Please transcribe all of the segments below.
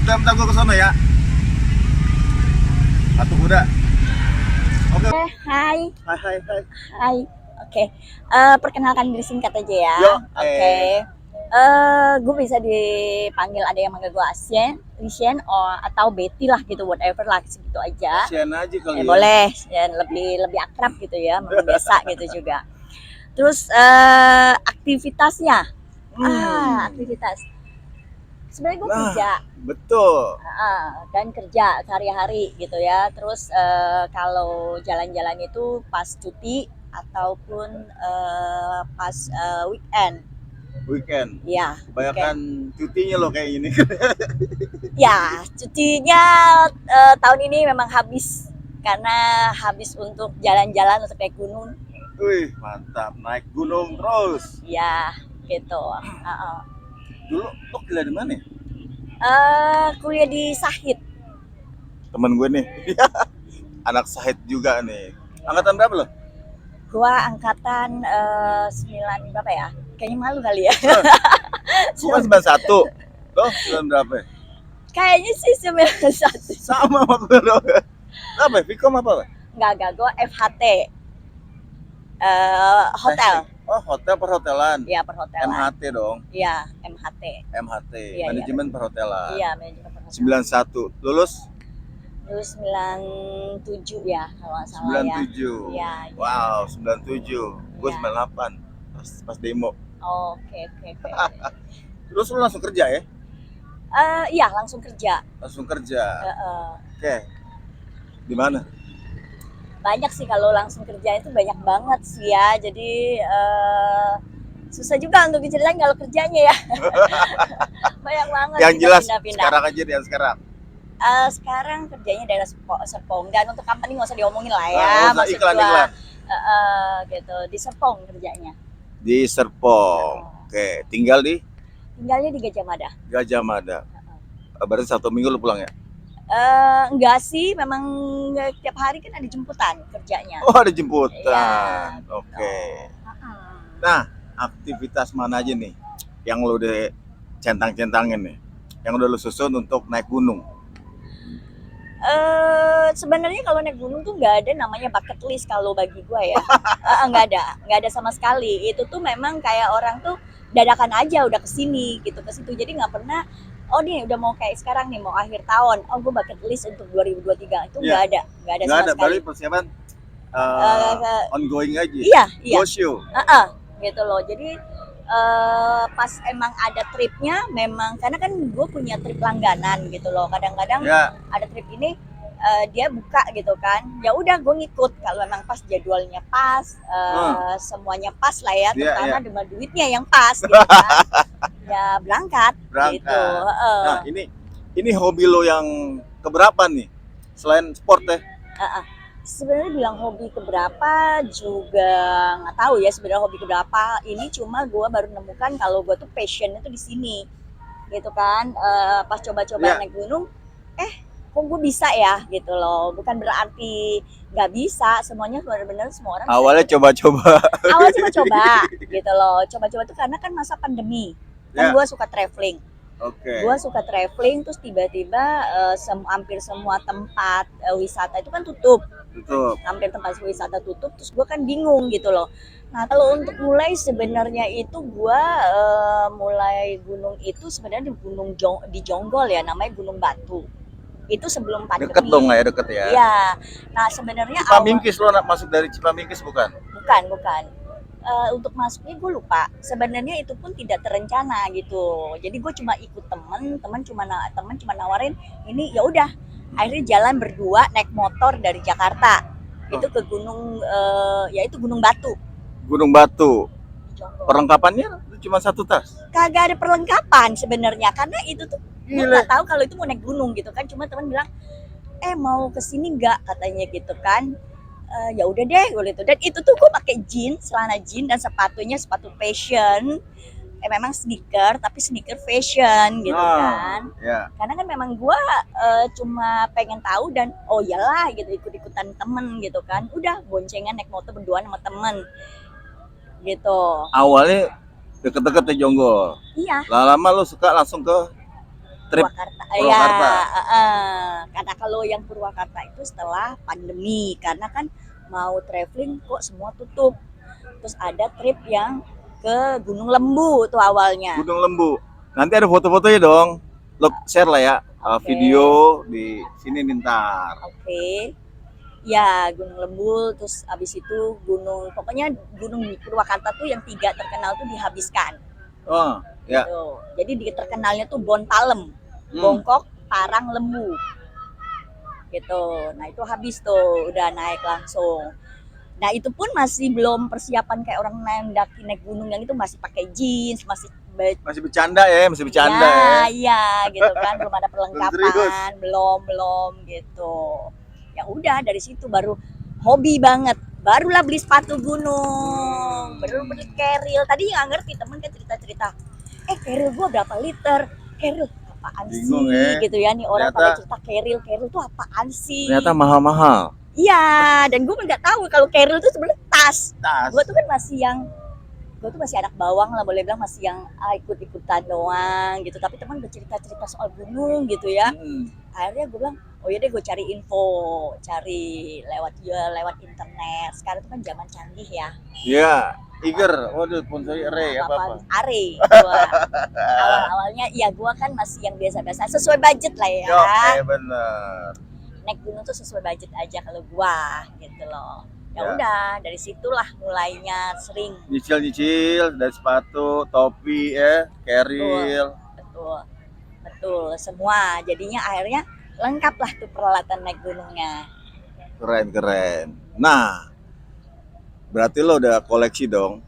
Bentar gua ke sana ya. Satu kuda. Oke. Hai, Hai hai hai. hai. Oke. Perkenalkan diri singkat aja ya. Yo, Oke. Gue bisa dipanggil ada yang manggil gue Asien, Lisien, atau Betty lah gitu, whatever lah segitu aja. Sian aja kali ya. Boleh, ya, lebih akrab gitu ya, biasa gitu juga. Terus aktivitasnya, aktivitas. Sebenarnya gue kerja, Betul. dan kerja sehari-hari gitu ya. Terus kalau jalan-jalan itu pas cuti ataupun pas weekend. Weekend. Ya, Kebanyakan cutinya loh kayak ini. ya cutinya tahun ini memang habis karena habis untuk jalan-jalan untuk naik gunung. Wih, mantap. Naik gunung terus. Ya, gitu. Dulu lo kuliah di mana ya? Kuliah di Sahid. Temen gue nih. Anak Sahid juga nih. Angkatan berapa lo? Gua angkatan 9 berapa ya? Kayaknya malu kali ya. Gue kan 91. Lo 9 berapa ya? Kayaknya sih 91. Sama sama gue lo. Apa ya? Vkom apa? Enggak, gua FHT. Hotel. Oh, hotel perhotelan. Iya, perhotelan. MHT dong. Iya, MHT. MHT, Iya, manajemen perhotelan. Iya, manajemen perhotelan. 91. Lulus Terus 97 ya kalau nggak salah 97. ya. Iya. Wow, 97. Gue Iya. 98. Pas demo. Oke. Terus lu langsung kerja ya? Iya, langsung kerja. Langsung kerja. Heeh. Oke. Di mana? Banyak sih kalau langsung kerja itu banyak banget sih ya. Jadi susah juga untuk diceritain kalau kerjanya ya. Banyak banget. Yang jelas pindah-pindah. sekarang aja deh, yang sekarang. Sekarang kerjanya daerah Serpong, dan untuk company nggak usah diomongin lah ya. Nggak usah Maksud iklan. gua, gitu di Serpong kerjanya. Di Serpong. Oke, tinggalnya di Gajah Mada. Gajah Mada. Berarti 1 minggu lu pulang ya? Enggak sih, memang tiap hari kan ada jemputan kerjanya. Oh, ada jemputan. Iya. Oke. Nah, aktivitas mana aja nih yang lu udah centang-centangin nih? Yang udah lu susun untuk naik gunung? Sebenarnya kalau naik gunung tuh nggak ada namanya bucket list kalau bagi gue ya. Nggak ada sama sekali. Itu tuh memang kayak orang tuh dadakan aja udah kesini gitu, ke situ. Jadi nggak pernah, oh nih udah mau kayak sekarang nih mau akhir tahun, oh gue bucket list untuk 2023 itu nggak ada sama sekali. Berarti persiapan ongoing aja. Iya. Go show. Gitu loh. Jadi pas emang ada tripnya, memang karena kan gue punya trip langganan gitu loh. Kadang-kadang ada trip ini dia buka gitu kan, ya udah gue ngikut kalau memang pas jadwalnya pas, semuanya pas lah ya, terutama dengan duitnya yang pas gitu kan. Ya berangkat. Gitu. Nah ini hobi lo yang keberapa nih selain sport ya? Sebenarnya bilang hobi keberapa juga nggak tahu ya sebenarnya hobi keberapa. Ini cuma gue baru nemukan kalau gue tuh passionnya tuh di sini gitu kan. Pas coba-coba naik gunung, kok gue bisa ya gitu loh. Bukan berarti nggak bisa, semuanya benar-benar semua orang awalnya coba-coba gitu loh. Coba-coba tuh karena kan masa pandemi kan, gue suka traveling. Gue suka traveling, terus tiba-tiba hampir semua tempat wisata itu kan tutup. Hampir tempat wisata tutup, terus gue kan bingung gitu loh. Nah kalau untuk mulai sebenarnya itu gue mulai gunung itu sebenarnya di Jonggol ya, namanya Gunung Batu. Itu sebelum pandemi. Deket dong ya, deket ya. Iya. Nah sebenarnya Cipamingkis lo masuk dari Cipamingkis bukan? Bukan. Untuk masuknya gue lupa. Sebenarnya itu pun tidak terencana gitu. Jadi gue cuma ikut temen cuma nawarin ini, ya udah. Akhirnya jalan berdua naik motor dari Jakarta. Itu ke gunung, yaitu Gunung Batu. Gunung Batu. Perlengkapannya cuma 1 tas. Kagak ada perlengkapan sebenarnya, karena itu tuh gue nggak tahu kalau itu mau naik gunung gitu kan. Cuma teman bilang, mau kesini nggak katanya gitu kan. Ya udah deh gitu. Dan itu tuh gue pakai jeans, celana jeans, dan sepatunya sepatu fashion. Memang sneaker tapi sneaker fashion gitu kan. Karena kan memang gue cuma pengen tahu, dan oh iyalah gitu, ikut-ikutan temen gitu kan. Udah boncengan naik motor berduaan sama temen gitu. Awalnya deket-deket di Jonggol. Iya. Lama-lama lo suka langsung ke Trip Purwakarta. Purwakarta. Karena kalau yang Purwakarta itu setelah pandemi, karena kan mau traveling kok semua tutup. Terus ada trip yang ke Gunung Lembu tuh awalnya. Gunung Lembu. Nanti ada foto-fotonya dong. Lo share lah ya Oke. video di sini nih ntar. Oke. Ya, Gunung Lembu, terus abis itu pokoknya Gunung Purwakarta tuh yang 3 terkenal tuh dihabiskan. Oh, ya. Gitu. Jadi terkenalnya tuh Bon Palem, Hmm. Bongkok, Parang, Lembu. Gitu. Nah, itu habis tuh, udah naik langsung. Nah, itu pun masih belum persiapan kayak orang naik gunung yang itu masih pakai jeans, masih Masih bercanda ya, masih bercanda ya. Iya, gitu kan, belum ada Serius. perlengkapan, belum gitu. Ya udah dari situ baru hobi banget. Barulah beli sepatu gunung, baru beli keril. Tadi nggak ngerti temen kan cerita-cerita. Keril gua berapa liter? Keril apaan Bingung sih? ya. Gitu ya, nih orang Ternyata- pada cerita keril tuh apaan sih? Ternyata mahal-mahal. Iya, dan gue nggak tahu kalau keril itu sebenarnya tas. Tas. Gue tuh kan gue tuh masih anak bawang lah, boleh bilang masih yang ikut-ikutan doang gitu. Tapi teman bercerita-cerita soal gunung gitu ya. Akhirnya gue bilang, oh iya deh gue cari info, cari lewat internet. Sekarang tuh kan zaman canggih ya. Iya, Iger. Waduh, sponsori Are apa-apa. Are. Gua. Awal-awalnya ya gue kan masih yang biasa-biasa, sesuai budget lah ya. Oke, bener. Naik gunung tuh sesuai budget aja kalau gua gitu loh. Ya Ya. udah dari situlah mulainya sering. Nyicil-nyicil dari sepatu, topi ya, keril. Betul semua. Jadinya akhirnya lengkap lah tuh peralatan naik gunungnya. Keren. Nah, berarti lo udah koleksi dong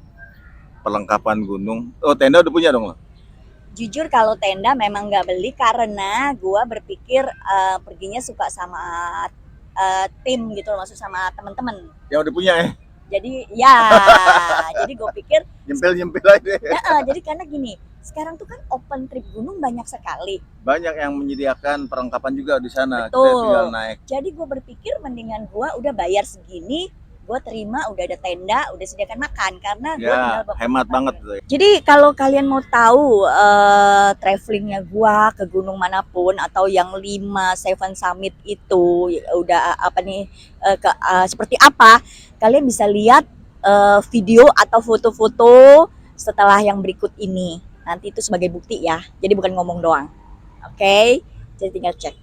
perlengkapan gunung. Oh, tenda udah punya dong lo? Jujur kalau tenda memang nggak beli karena gua berpikir perginya suka sama tim gitu loh, maksud sama teman-teman. Yang udah punya ya? Jadi ya, jadi gue pikir Nyempil aja. jadi karena gini, sekarang tuh kan open trip gunung banyak sekali. Banyak yang menyediakan perlengkapan juga di sana. Betul. Kita tinggal naik. Jadi gue berpikir mendingan gue udah bayar segini, gue terima udah ada tenda, udah sediakan makan karena gue tinggal bawa Hemat makan. banget tuh. Jadi kalau kalian mau tahu travelingnya gue ke gunung manapun atau yang 7 summit itu udah apa nih seperti apa, kalian bisa lihat video atau foto-foto setelah yang berikut ini. Nanti itu sebagai bukti ya. Jadi bukan ngomong doang. Oke? Jadi tinggal cek.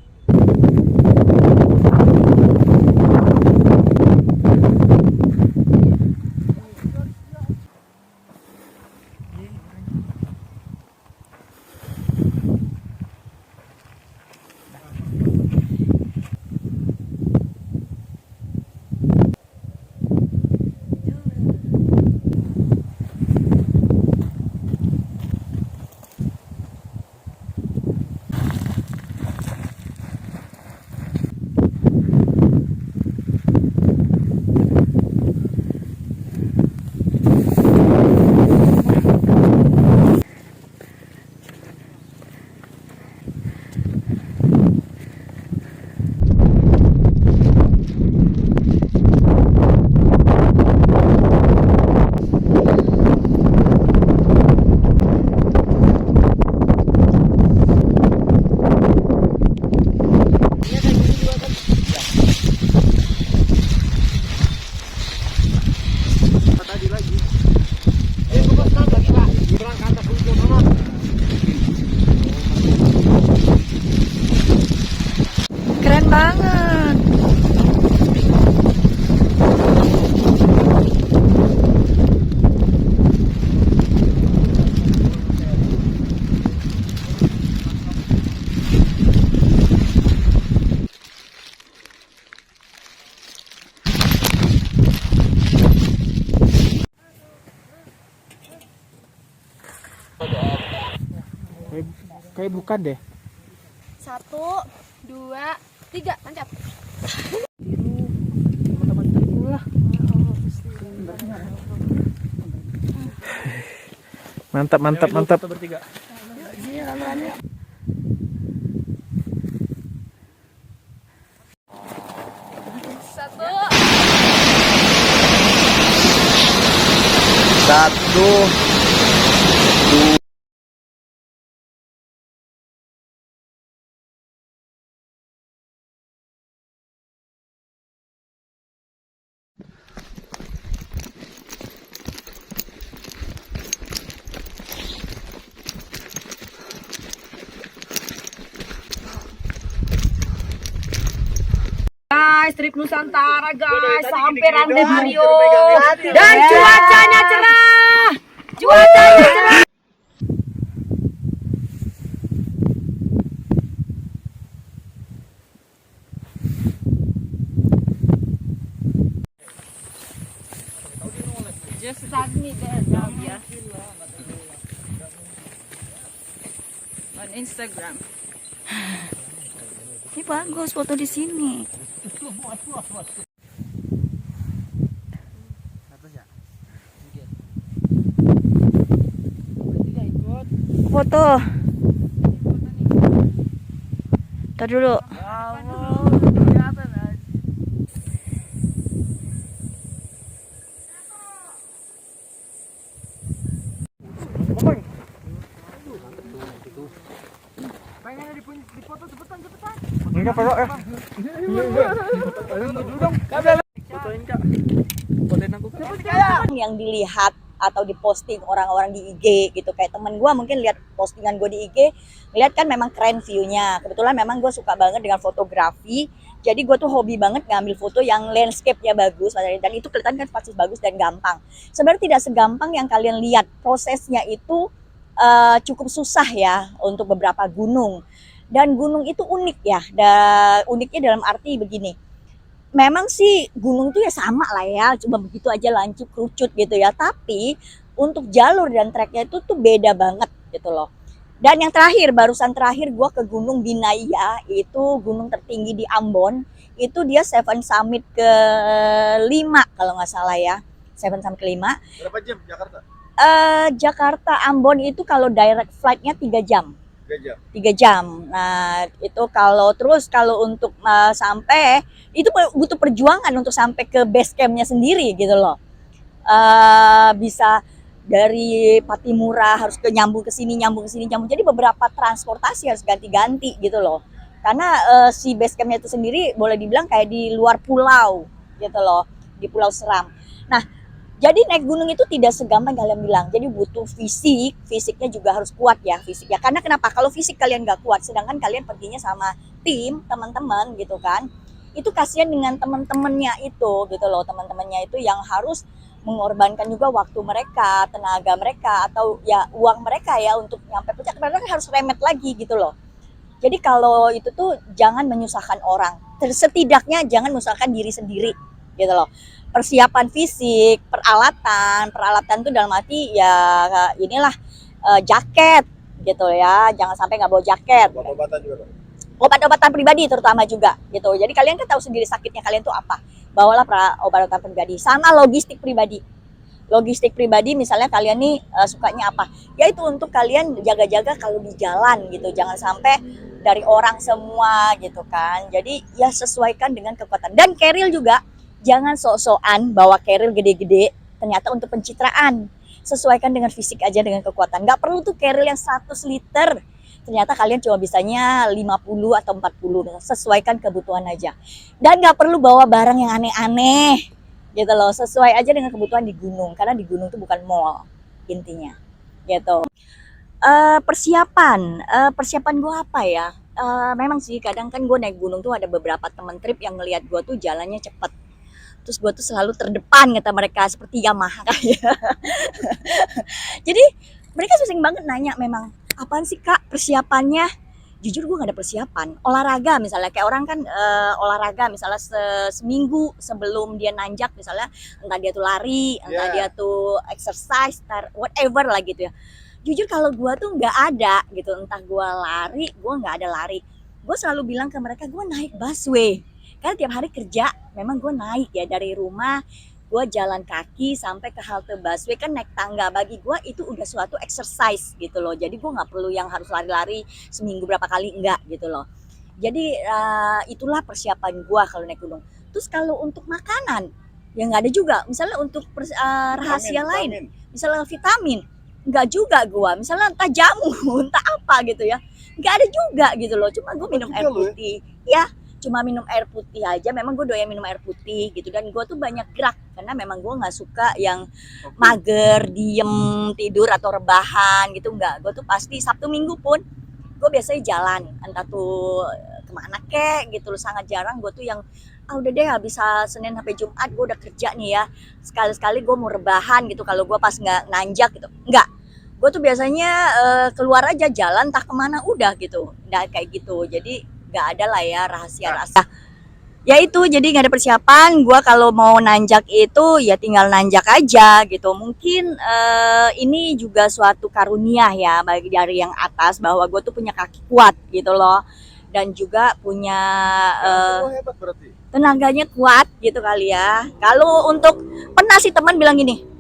Keren banget. Kayak bukan deh. 1, 2, 3, tancap. Teman-teman lah. Mantap. Bertiga. Satu, trip Nusantara guys, sampai Randeburio. Dan cuacanya cerah. Cuacanya cerah. Just submit there now ya. On Instagram. Ini bagus foto di sini. Foto. Tar dulu. Enggak perlu ya. Yang dilihat atau diposting orang-orang di IG gitu, kayak temen gue mungkin lihat postingan gue di IG, ngeliat kan memang keren view-nya. Kebetulan memang gue suka banget dengan fotografi, jadi gue tuh hobi banget ngambil foto yang landscape-nya bagus, dan itu kelihatan kan pasti bagus dan gampang. Sebenarnya tidak segampang yang kalian lihat, prosesnya itu cukup susah ya untuk beberapa gunung. Dan gunung itu unik ya, uniknya dalam arti begini, memang sih gunung tuh ya sama lah ya, cuma begitu aja lancip kerucut gitu ya, tapi untuk jalur dan treknya itu tuh beda banget gitu loh. Dan yang terakhir, barusan terakhir gue ke Gunung Binaya, itu gunung tertinggi di Ambon, itu dia Seven Summit ke-5 kalau nggak salah ya, Seven Summit ke-5. Berapa jam Jakarta? Jakarta Ambon itu kalau direct flightnya 3 jam. 3 jam. 3 jam. Nah, itu kalau untuk sampai itu butuh perjuangan untuk sampai ke base campnya sendiri gitu loh. Bisa dari Patimura harus nyambung ke sini. Jadi beberapa transportasi harus ganti-ganti gitu loh. Karena si base campnya itu sendiri boleh dibilang kayak di luar pulau gitu loh, di Pulau Seram. Nah, jadi naik gunung itu tidak segampang kalian bilang. Jadi butuh fisiknya juga harus kuat ya fisiknya. Karena kenapa? Kalau fisik kalian gak kuat, sedangkan kalian perginya sama tim, teman-teman gitu kan. Itu kasihan dengan teman-temannya itu gitu loh. Teman-temannya itu yang harus mengorbankan juga waktu mereka, tenaga mereka, atau ya uang mereka ya untuk nyampe puncak. Mereka harus remet lagi gitu loh. Jadi kalau itu tuh jangan menyusahkan orang. Setidaknya jangan menyusahkan diri sendiri gitu loh. Persiapan fisik, peralatan tuh dalam arti ya inilah jaket gitu ya, jangan sampai nggak bawa jaket. Obat-obatan juga dong. Obat-obatan pribadi terutama juga gitu. Jadi kalian kan tahu sendiri sakitnya kalian tuh apa. Bawalah obat-obatan pribadi, sama logistik pribadi. Logistik pribadi misalnya kalian nih sukanya apa? Ya itu untuk kalian jaga-jaga kalau di jalan gitu, jangan sampai dari orang semua gitu kan. Jadi ya sesuaikan dengan kekuatan. Dan keril juga jangan sok-sokan bawa keril gede-gede ternyata untuk pencitraan. Sesuaikan dengan fisik aja, dengan kekuatan. Nggak perlu tuh keril yang 100 liter. Ternyata kalian cuma bisanya 50 atau 40. Sesuaikan kebutuhan aja. Dan nggak perlu bawa barang yang aneh-aneh gitu loh. Sesuai aja dengan kebutuhan di gunung. Karena di gunung tuh bukan mall intinya gitu. Persiapan gue apa ya? Memang sih kadang kan gue naik gunung tuh ada beberapa temen trip yang ngelihat gue tuh jalannya cepet. Terus gue tuh selalu terdepan kata mereka, seperti Yamaha kayak. Jadi mereka sering banget nanya memang, apaan sih kak persiapannya? Jujur gue gak ada persiapan. Olahraga misalnya, kayak orang kan olahraga misalnya seminggu sebelum dia nanjak misalnya, entah dia tuh lari, entah dia tuh exercise, whatever lah gitu ya. Jujur kalau gue tuh gak ada gitu, entah gue lari, gue gak ada lari. Gue selalu bilang ke mereka, gue naik busway. Karena tiap hari kerja, memang gue naik ya dari rumah, gue jalan kaki sampai ke halte busway, kan naik tangga. Bagi gue itu udah suatu exercise gitu loh. Jadi gue nggak perlu yang harus lari-lari seminggu berapa kali, enggak gitu loh. Jadi itulah persiapan gue kalau naik gunung. Terus kalau untuk makanan, ya nggak ada juga. Misalnya untuk rahasia lain, misalnya vitamin, nggak juga gue. Misalnya entah jamu, entah apa gitu ya, nggak ada juga gitu loh. Cuma gue minum air putih, ya. Cuma minum air putih aja, memang gue doyan minum air putih gitu. Dan gue tuh banyak gerak, karena memang gue gak suka yang mager, diem, tidur atau rebahan gitu, enggak. Gue tuh pasti Sabtu Minggu pun, gue biasanya jalan, entah tuh kemana kek gitu loh. Sangat jarang gue tuh yang udah deh habis Senin sampai Jumat gue udah kerja nih ya, sekali-sekali gue mau rebahan gitu kalau gue pas nggak nanjak gitu, enggak, gue tuh biasanya keluar aja jalan entah kemana udah gitu, nggak kayak gitu, jadi nggak ada lah ya rahasia-rahasia. Ya itu jadi nggak ada persiapan, gue kalau mau nanjak itu ya tinggal nanjak aja gitu. Mungkin ini juga suatu karunia ya bagi dari yang atas bahwa gue tuh punya kaki kuat gitu loh, dan juga punya Lo hebat berarti. tenaganya kuat gitu kali ya. Kalau untuk pernah sih teman bilang gini,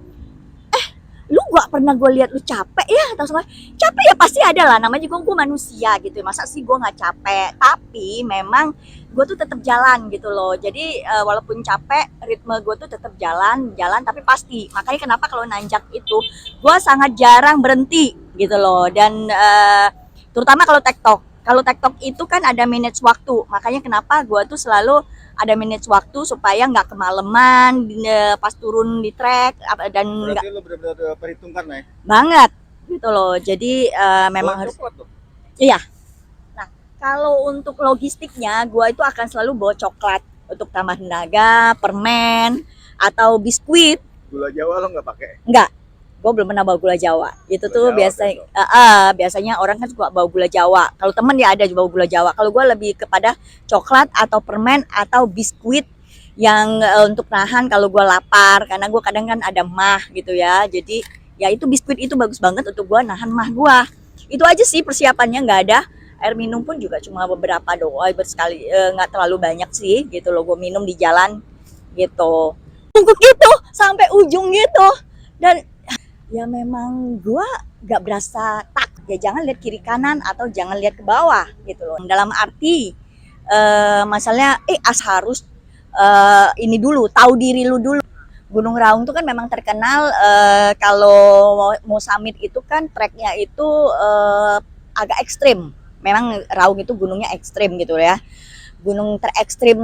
lu gak pernah gue lihat lu capek ya, atau semua capek ya pasti ada lah, namanya juga gue manusia gitu, masa sih gue nggak capek, tapi memang gue tuh tetap jalan gitu loh, jadi walaupun capek ritme gue tuh tetap jalan tapi pasti, makanya kenapa kalau nanjak itu gue sangat jarang berhenti gitu loh, dan terutama kalau tektok itu kan ada manage waktu, makanya kenapa gue tuh selalu ada manage waktu supaya nggak kemalaman pas turun di trek dan nggak Berarti lo benar-benar perhitungkan ya. banget gitu loh. Jadi memang Bulan harus coklat tuh. iya. Nah, kalau untuk logistiknya gua itu akan selalu bawa coklat untuk tambah tenaga, permen atau biskuit. Gula Jawa lo nggak pakai. Enggak, gue belum pernah bawa gula Jawa. Itu Gula tuh Jawa biasanya biasanya orang kan suka bawa gula Jawa. Kalau temen ya ada juga bawa gula Jawa. Kalau gue lebih kepada coklat atau permen atau biskuit yang untuk nahan kalau gue lapar, karena gue kadang kan ada mah gitu ya. Jadi ya itu biskuit itu bagus banget untuk gue nahan mah gue. Itu aja sih persiapannya, nggak ada. Air minum pun juga cuma beberapa doang, bersekali, nggak terlalu banyak sih gitu loh. Gue minum di jalan gitu. Bungkuk gitu sampai ujung gitu. Dan ya memang gue gak berasa takut ya, jangan lihat kiri kanan atau jangan lihat ke bawah gitu loh, dalam arti masalahnya harus ini dulu, tahu diri lu dulu. Gunung Raung tuh kan memang terkenal kalau mau summit itu kan treknya itu agak ekstrim, memang Raung itu gunungnya ekstrim gitu ya, gunung terekstrim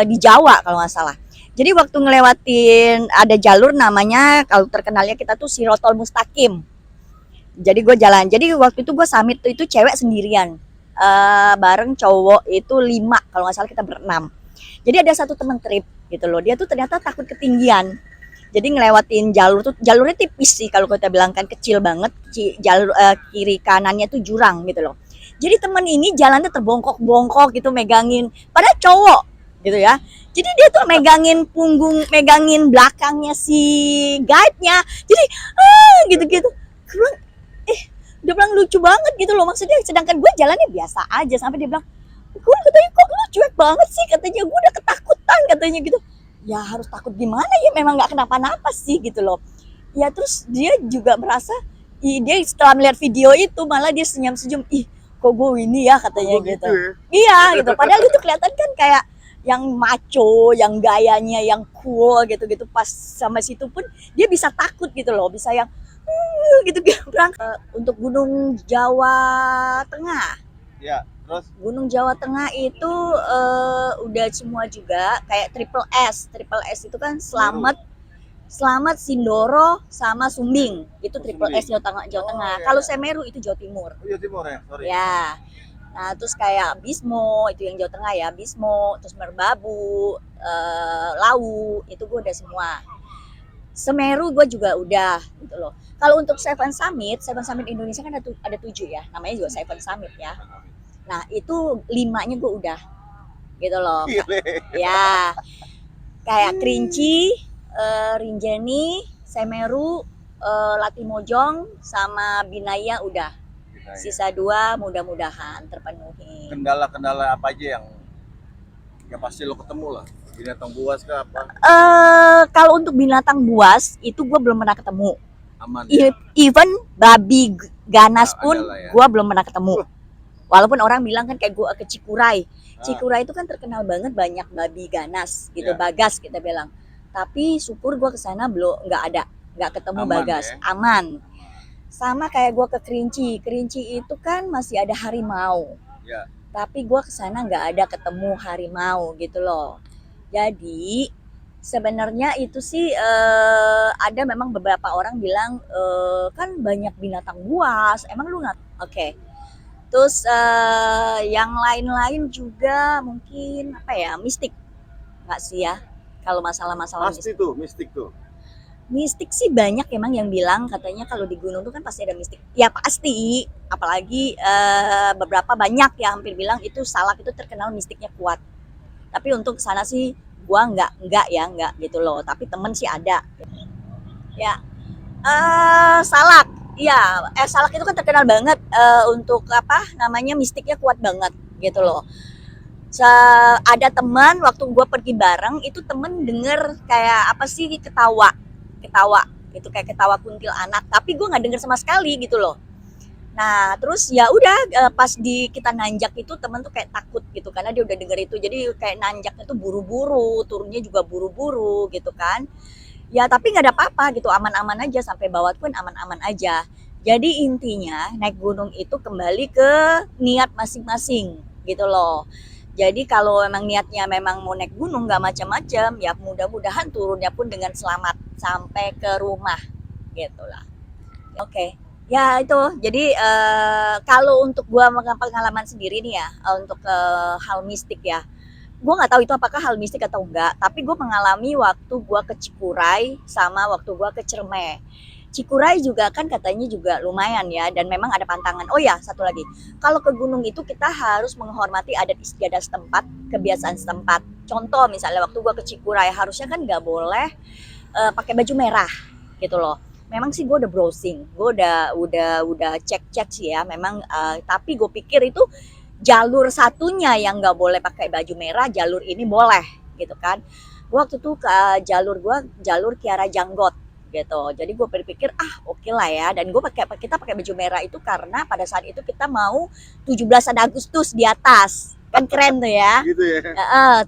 di Jawa kalau nggak salah. Jadi waktu ngelewatin ada jalur namanya, kalau terkenalnya kita tuh Sirotol Mustaqim. Jadi gue jalan. Jadi waktu itu gue summit itu cewek sendirian. Bareng cowok itu 5 kalau nggak salah, kita berenam. Jadi ada satu teman trip gitu loh. Dia tuh ternyata takut ketinggian. Jadi ngelewatin jalur tuh, jalurnya tipis sih kalau kita bilang kan, kecil banget. Jalur kiri kanannya tuh jurang gitu loh. Jadi temen ini jalannya terbongkok-bongkok gitu, megangin. Padahal cowok gitu ya. Jadi dia tuh megangin punggung, megangin belakangnya si guide-nya. Jadi gitu-gitu. Gue bilang, dia bilang lucu banget gitu loh. Maksudnya sedangkan gue jalannya biasa aja. Sampai dia bilang, gue katanya kok lu cuek banget sih. Katanya gue udah ketakutan katanya gitu. Ya harus takut gimana ya, memang gak kenapa-napa sih gitu loh. Ya terus dia juga merasa, dia setelah melihat video itu malah dia senyum-senyum. Ih kok gue ini ya katanya gitu. Ya? Iya gitu. Padahal itu kelihatan kan kayak yang maco, yang gayanya yang cool gitu-gitu, pas sama situ pun dia bisa takut gitu loh, bisa yang gitu berangkat. Untuk Gunung Jawa Tengah. Ya, terus Gunung Jawa Tengah itu udah semua juga kayak triple S. Triple S itu kan Selamat, Sindoro sama Sumbing. Itu triple S Jawa Tengah. Iya. Kalau Semeru itu Jawa Timur. oh iya Timur ya, sorry. Ya. Nah, terus kayak Bismo, itu yang Jawa Tengah ya, Bismo, terus Merbabu, Lawu, itu gue udah semua. Semeru gue juga udah gitu loh. Kalau untuk Seven Summit Indonesia kan ada 7 ya, namanya juga Seven Summit ya. Nah, itu 5-nya gue udah gitu loh. Ya, kayak Kerinci, Rinjani, Semeru, Latimojong, sama Binaya udah. Sisa 2 mudah-mudahan terpenuhi. Kendala-kendala apa aja yang pasti lo ketemu lah? Binatang buas ke apa? Kalau untuk binatang buas itu gue belum pernah ketemu. Aman ya? Even babi ganas pun ya. gue belum pernah ketemu. Walaupun orang bilang kan kayak gue ke Cikuray. Cikuray itu kan terkenal banget banyak babi ganas gitu, bagas kita bilang. Tapi syukur gue kesana belum, nggak ketemu Aman, bagas, ya? aman. Sama kayak gue ke Kerinci itu kan masih ada harimau. Ya. Tapi gue kesana nggak ada ketemu harimau gitu loh. Jadi sebenarnya itu sih ada memang beberapa orang bilang kan banyak binatang buas. Emang lu nggak? Oke. Terus yang lain-lain juga mungkin apa ya, mistik. nggak sih ya kalau masalah-masalah Pasti tuh, mistik tuh. mistik sih banyak emang yang bilang katanya kalau di gunung tuh kan pasti ada mistik. Ya pasti, apalagi beberapa banyak yang hampir bilang itu Salak itu terkenal mistiknya kuat. Tapi untuk sana sih gua enggak gitu loh. Tapi temen sih ada. Ya, Salak. Iya, Salak itu kan terkenal banget untuk apa namanya mistiknya kuat banget gitu loh. Ada teman waktu gue pergi bareng itu temen denger kayak apa sih ketawa itu kayak ketawa kuntil anak tapi gue nggak denger sama sekali gitu loh. Nah terus ya udah pas kita nanjak itu temen tuh kayak takut gitu karena dia udah denger itu jadi kayak nanjaknya tuh buru-buru turunnya juga buru-buru gitu kan ya tapi nggak ada apa-apa gitu aman-aman aja sampai bawah pun aman-aman aja. Jadi intinya naik gunung itu kembali ke niat masing-masing gitu loh. Jadi kalau memang niatnya memang mau naik gunung nggak macam-macam, ya mudah-mudahan turunnya pun dengan selamat sampai ke rumah, gitulah. Oke, ya itu. Jadi kalau untuk gua pengalaman sendiri nih ya, untuk hal mistik ya, gua nggak tahu itu apakah hal mistik atau enggak. Tapi gua mengalami waktu gua ke Cikuray sama waktu gua ke Ciremai. Cikuray juga kan katanya juga lumayan ya dan memang ada pantangan. Oh ya, satu lagi. Kalau ke gunung itu kita harus menghormati adat istiadat setempat, kebiasaan setempat. Contoh misalnya waktu gua ke Cikuray harusnya kan nggak boleh pakai baju merah gitu loh. Memang sih gue udah browsing, gue udah cek sih ya. Memang tapi gue pikir itu jalur satunya yang nggak boleh pakai baju merah, jalur ini boleh gitu kan. Gua waktu itu ke jalur Kiara Janggot gitu. Jadi gue berpikir oke lah ya dan kita pakai baju merah itu karena pada saat itu kita mau 17 Agustus di atas. Kan keren tuh ya. Gitu ya.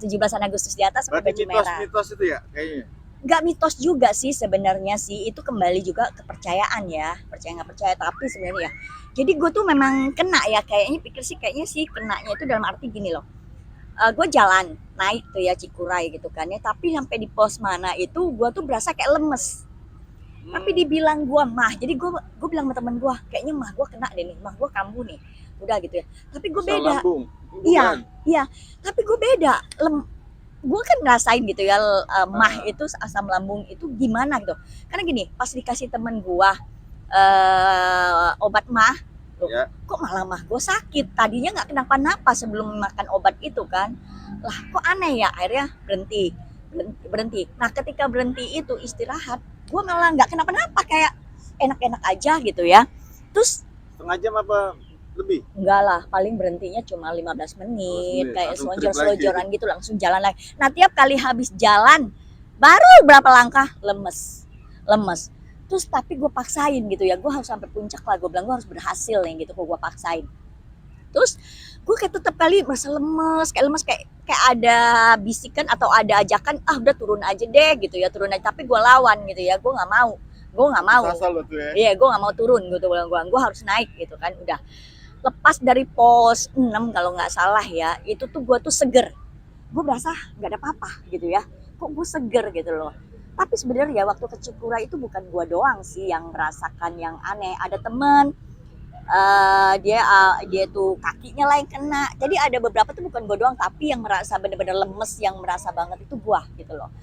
17 Agustus di atas pakai baju merah. Mitos itu ya kayaknya. Nggak mitos juga sih sebenarnya sih itu kembali juga kepercayaan ya percaya nggak percaya tapi sebenarnya jadi gue tuh memang kena ya kayaknya sih kenanya itu dalam arti gini loh. Gue jalan naik tuh ya Cikuray gitu kan ya tapi sampai di pos mana itu gue tuh berasa kayak lemes. Tapi dibilang gue mah, jadi gue bilang sama temen gue, kayaknya mah gue kena deh nih, mah gue kambuh nih, udah gitu ya. Tapi gue beda, iya. Tapi gue beda, gue kan ngerasain gitu ya, mah itu asam lambung itu gimana gitu. Karena gini, pas dikasih temen gue obat mah, Ya. kok malah mah gue sakit. Tadinya nggak kenapa-napa sebelum makan obat itu kan, lah kok aneh ya, akhirnya berhenti. Nah ketika berhenti itu istirahat gue malah nggak kenapa-napa kayak enak-enak aja gitu ya terus Setengah jam apa lebih? enggak lah paling berhentinya cuma 15 menit kayak langsung selonjoran gitu langsung jalan lagi. Nah tiap kali habis jalan baru berapa langkah lemes terus tapi gue paksain gitu ya gue harus sampai puncak lah gue bilang gue harus berhasil nih gitu gue paksain terus gue kayak tetap kali merasa lemes kayak ada bisikan atau ada ajakan udah turun aja deh gitu ya turun aja tapi gue lawan gitu ya gue nggak mau iya gue nggak mau turun gitu gue harus naik gitu kan udah lepas dari pos 6 kalau nggak salah ya itu tuh gue tuh seger gue berasa nggak ada apa-apa gitu ya kok gue seger gitu loh tapi sebenarnya waktu ke Cikuray itu bukan gue doang sih yang merasakan yang aneh ada temen dia tuh kakinya lah yang kena jadi ada beberapa tuh bukan gue doang tapi yang merasa bener-bener lemes yang merasa banget itu gue gitu loh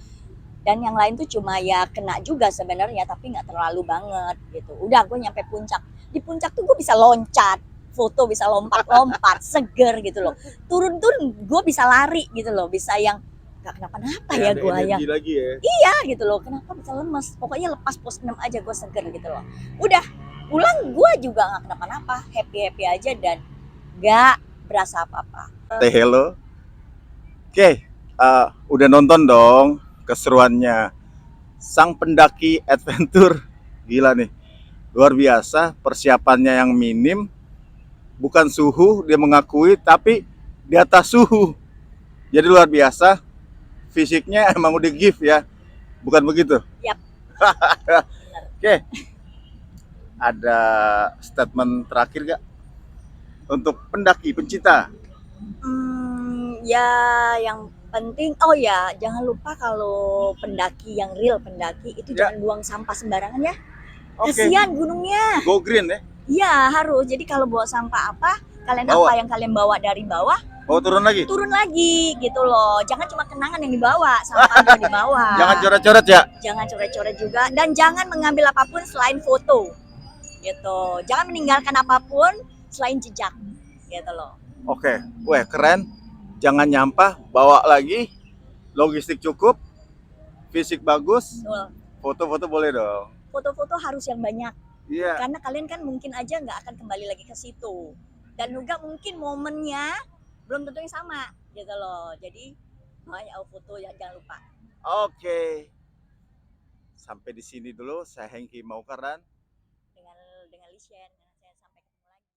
dan yang lain tuh cuma ya kena juga sebenarnya tapi nggak terlalu banget gitu udah gue nyampe puncak di puncak tuh gue bisa loncat foto bisa lompat seger gitu loh turun gue bisa lari gitu loh bisa yang nggak kenapa-napa ya gue yang lagi ya. iya gitu loh kenapa bisa lemes pokoknya lepas pos 6 aja gue seger gitu loh udah pulang gue juga nggak kenapa-napa happy aja dan nggak berasa apa-apa. Hello. Oke, udah nonton dong keseruannya Sang Pendaki Adventure gila nih luar biasa persiapannya yang minim bukan suhu dia mengakui tapi di atas suhu jadi luar biasa fisiknya emang udah gift ya bukan begitu? Yap. Oke. Ada statement terakhir gak untuk pendaki pencinta? Ya yang penting jangan lupa kalau pendaki yang real pendaki itu jangan buang sampah sembarangan ya. Kasihan gunungnya. Go green ya? Iya harus. Jadi kalau bawa sampah apa kalian bawa. Apa yang kalian bawa dari bawah Oh, turun lagi. turun lagi gitu loh. Jangan cuma kenangan yang dibawa, sampah yang dibawa. Jangan coret-coret ya. Jangan coret-coret juga, dan jangan mengambil apapun selain foto gitu. Jangan meninggalkan apapun selain jejak gitu loh. Oke, weh keren. Jangan nyampah, bawa lagi. Logistik cukup, fisik bagus, Betul. foto-foto boleh dong. Foto-foto harus yang banyak Iya. karena kalian kan mungkin aja nggak akan kembali lagi ke situ, dan juga mungkin momennya belum tentu yang sama gitu loh. Jadi banyak foto ya, jangan lupa. Oke. Sampai di sini dulu. Saya Hengki Maukaran. Dengan Lisien.